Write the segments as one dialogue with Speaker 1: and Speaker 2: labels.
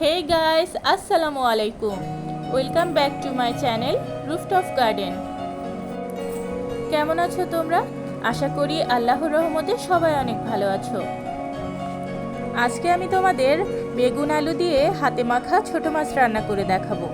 Speaker 1: Hey guys, Assalamu alaikum. Welcome back to my channel Rooftop Garden. কেমন আছো তোমরা? আশা করি আল্লাহর রহমতে সবাই অনেক ভালো আছো। আজকে আমি তোমাদের বেগুন আলু দিয়ে হাতে মাখা ছোট মাছ রান্না করে দেখাবো।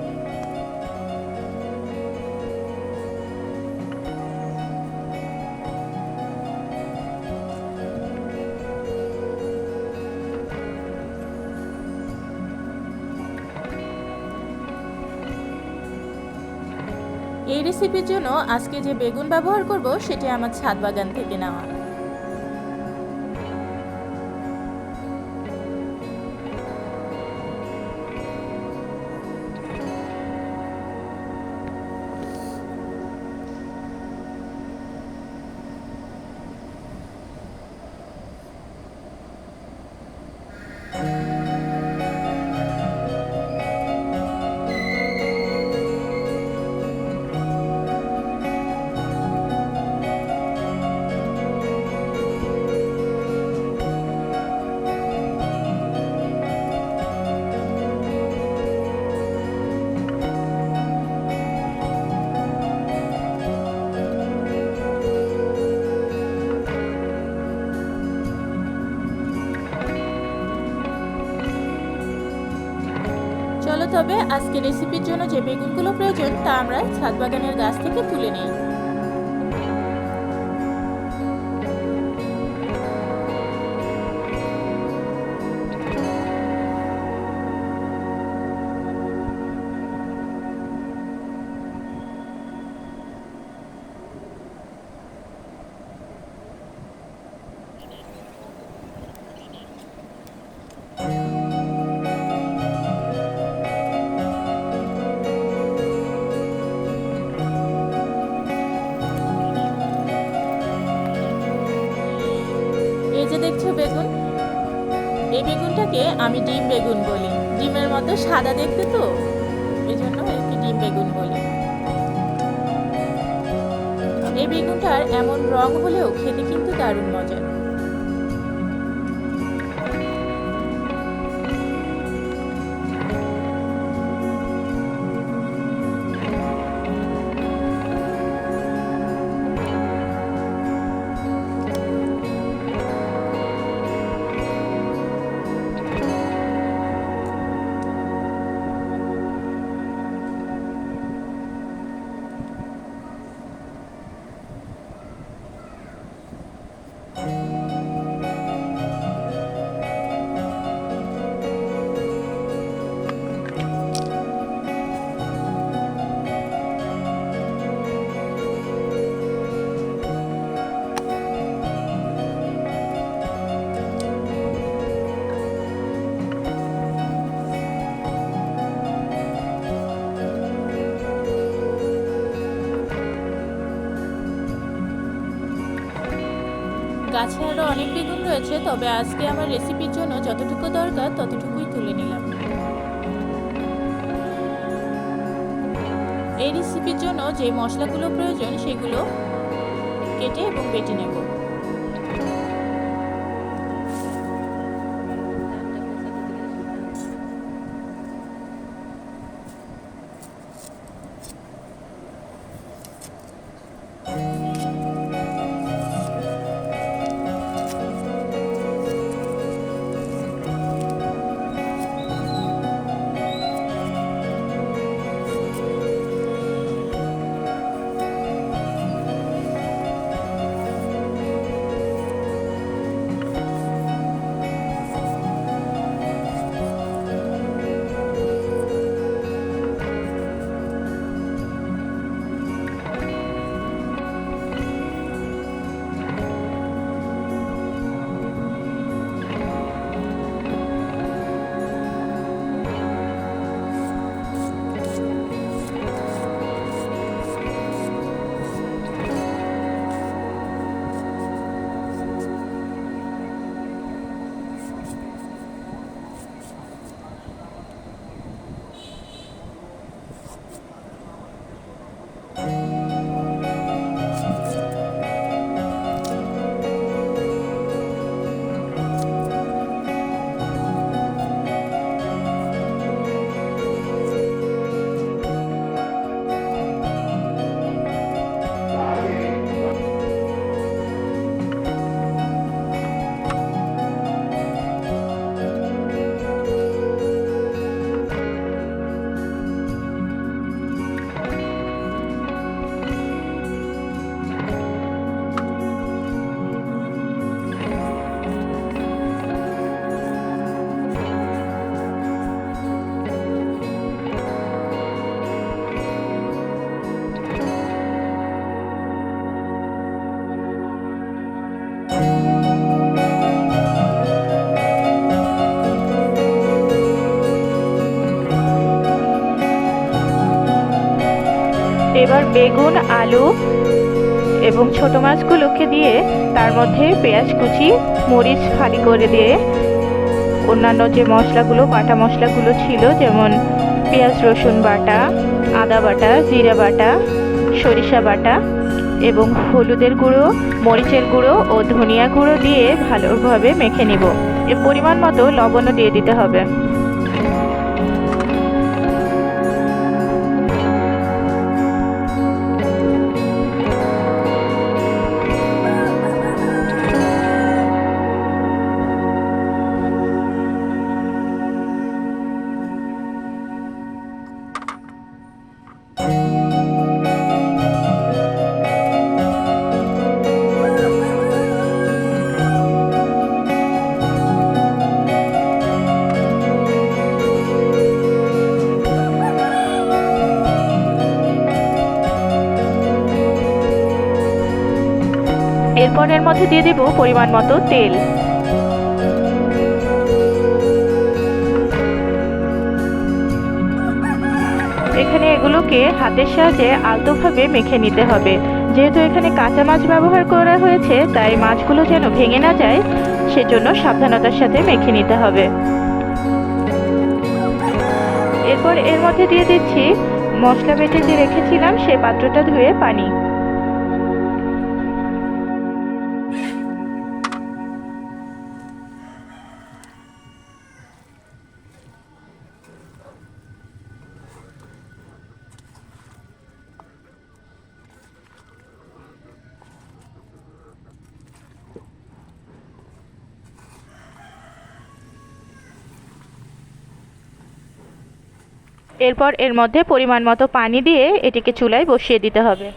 Speaker 1: এই রেসিপির জন্য আজকে যে বেগুন ব্যবহার করব সেটি আমার ছাদ বাগান থেকে নেওয়া। চলো তবে আজকে রেসিপির জন্য যে বেগুনগুলো প্রয়োজন তা আমরা ছাদ বাগানের গাছ থেকে তুলে নিই। এই যে দেখছো বেগুন, এই বেগুনটাকে আমি ডিম বেগুন বলি। ডিমের মতো সাদা দেখতে তো, এই জন্য একে ডিম বেগুন বলি। এই বেগুনটার এমন রং হলেও খেতে কিন্তু দারুণ মজার। গাছে আরও অনেক বেগুন রয়েছে, তবে আজকে আমার রেসিপির জন্য যতটুকু দরকার ততটুকুই তুলে নিলাম। এই রেসিপির জন্য যে মশলাগুলো প্রয়োজন সেগুলো কেটে এবং বেটে নেব। এবার বেগুন, আলু এবং ছোট মাছগুলোকে দিয়ে তার মধ্যে পেঁয়াজ কুচি, মরিচ ফালি করে দিয়ে অন্যান্য যে মশলাগুলো, বাটা মশলাগুলো ছিল, যেমন পেঁয়াজ রসুন বাটা, আদা বাটা, জিরা বাটা, সরিষা বাটা এবং হলুদের গুঁড়ো, মরিচের গুঁড়ো ও ধনিয়া গুঁড়ো দিয়ে ভালোভাবে মেখে নিব। এর পরিমাণ মতো লবণও দিয়ে দিতে হবে। এরপর এর মধ্যে দিয়ে দেব পরিমাণ মতো তেল। এখানে এগুলোকে হাতের সাহায্যে আলতোভাবে মেখে নিতে হবে। যেহেতু এখানে কাঁচা মাছ ব্যবহার করা হয়েছে, তাই মাছগুলো যেন ভেঙে না যায়, সেজন্য সাবধানতার সাথে মেখে নিতে হবে। এরপর এর মধ্যে দিয়ে দিচ্ছি মশলা বেটে যে রেখেছিলাম সে পাত্রটা ধুয়ে পানি। এরপর এর মধ্যে পরিমাণ মতো পানি দিয়ে এটিকে চুলায় বসিয়ে দিতে হবে।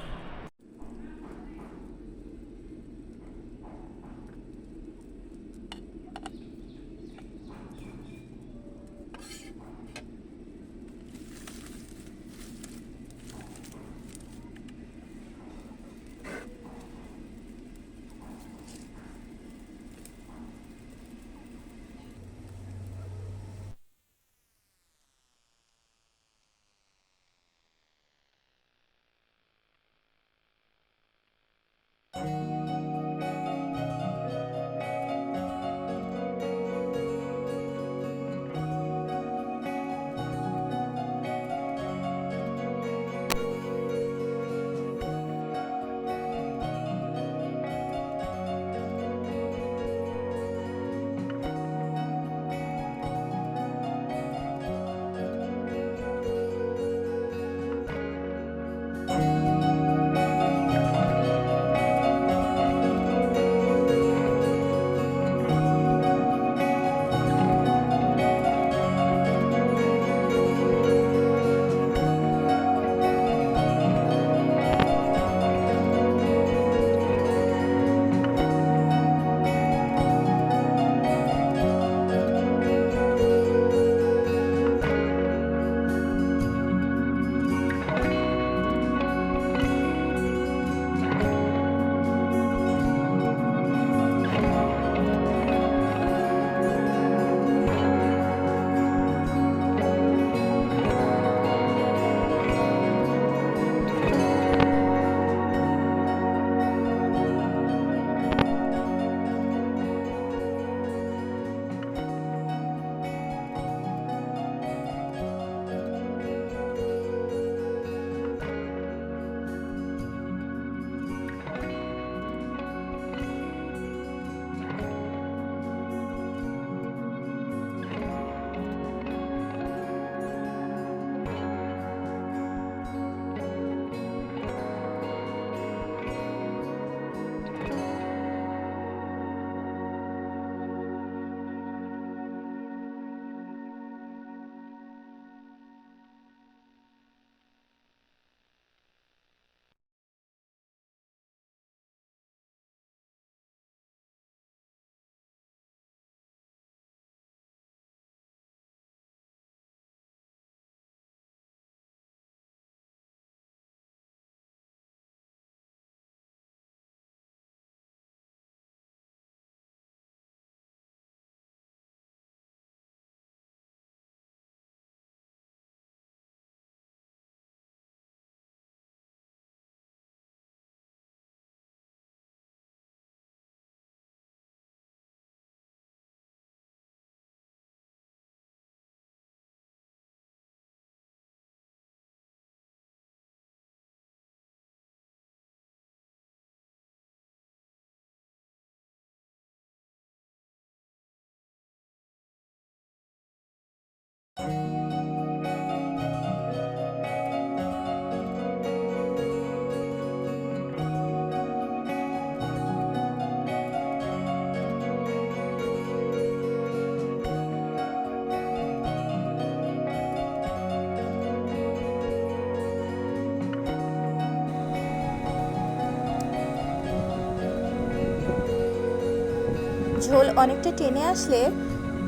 Speaker 1: ঝোল অনেকটা টেনে আসলে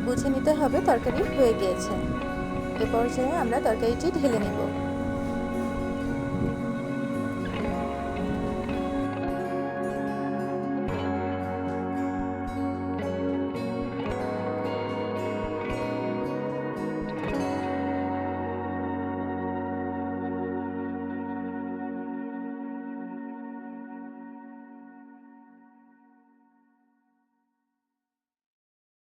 Speaker 1: বুঝে নিতে হবে তরকারি হয়ে গিয়েছে। এ পর্যায়ে আমরা তরকারিটি ঢেলে নেব।